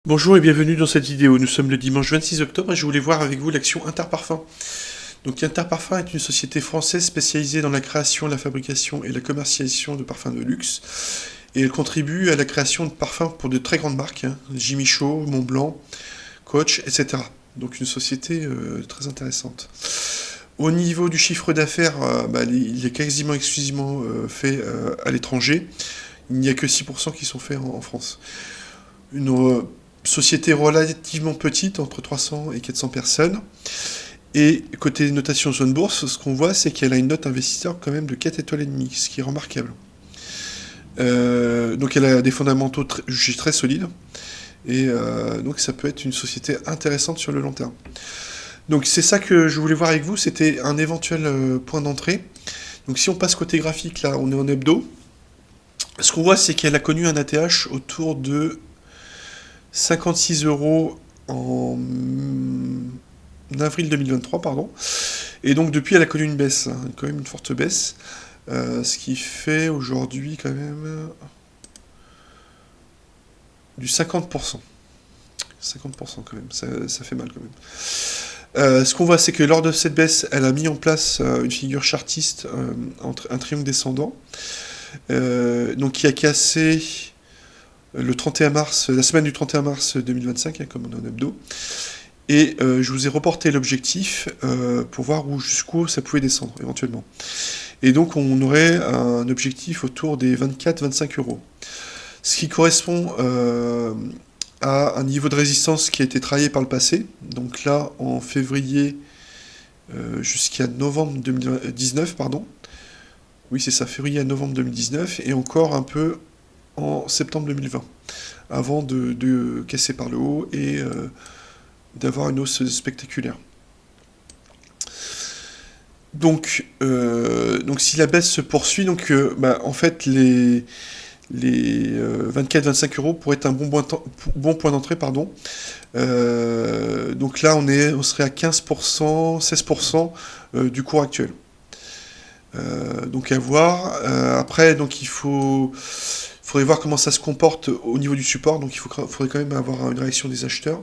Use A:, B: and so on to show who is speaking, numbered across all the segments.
A: Bonjour et bienvenue dans cette vidéo. Nous sommes le dimanche 26 octobre et je voulais voir avec vous l'action Interparfum. Donc Interparfum est une société française spécialisée dans la création, la fabrication et la commercialisation de parfums de luxe. Et elle contribue à la création de parfums pour de très grandes marques, Jimmy Choo, Montblanc, Coach, etc. Donc une société très intéressante. Au niveau du chiffre d'affaires, il est quasiment exclusivement fait à l'étranger. Il n'y a que 6% qui sont faits en France. Une société relativement petite, entre 300 et 400 personnes. Et côté notation zone bourse, ce qu'on voit, c'est qu'elle a une note investisseur quand même de 4 étoiles et demie, ce qui est remarquable. Donc elle a des fondamentaux jugés très solides. Et donc ça peut être une société intéressante sur le long terme. Donc c'est ça que je voulais voir avec vous, c'était un éventuel point d'entrée. Donc si on passe côté graphique, là on est en hebdo. Ce qu'on voit, c'est qu'elle a connu un ATH autour de 56 € en avril 2023, pardon. Et donc depuis, elle a connu une baisse, quand même une forte baisse. Ce qui fait aujourd'hui quand même du 50%. 50% quand même, ça fait mal quand même. Ce qu'on voit, c'est que lors de cette baisse, elle a mis en place une figure chartiste, un triangle descendant, donc qui a cassé le 31 mars, la semaine du 31 mars 2025, comme on est en hebdo. Et je vous ai reporté l'objectif pour voir jusqu'où ça pouvait descendre éventuellement. Et donc on aurait un objectif autour des 24-25 €. Ce qui correspond à un niveau de résistance qui a été travaillé par le passé. Donc là, en février jusqu'à novembre 2019, pardon. Oui, c'est ça, février à novembre 2019, et encore un peu en septembre 2020, avant de casser par le haut et d'avoir une hausse spectaculaire. Donc si la baisse se poursuit, en fait les 24-25 € pourraient être un bon point d'entrée, pardon. Donc là on serait à 15%, 16% du cours actuel. Donc à voir. Après, donc faudrait voir comment ça se comporte au niveau du support. Donc il faudrait quand même avoir une réaction des acheteurs.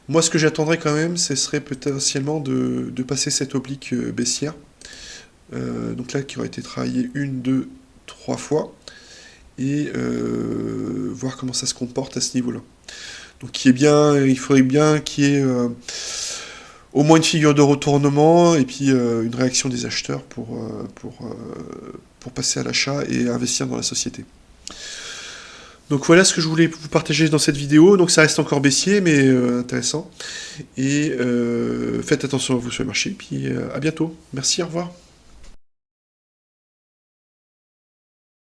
A: Moi, ce que j'attendrais quand même, ce serait potentiellement de passer cette oblique baissière. Donc là, qui aurait été travaillée 1, 2, 3 fois. Et voir comment ça se comporte à ce niveau-là. Donc il faudrait bien qu'il y ait au moins une figure de retournement et puis une réaction des acheteurs pour passer à l'achat et investir dans la société. Donc voilà ce que je voulais vous partager dans cette vidéo. Donc ça reste encore baissier, mais intéressant. Et faites attention à vous sur le marché. Puis à bientôt. Merci, au revoir.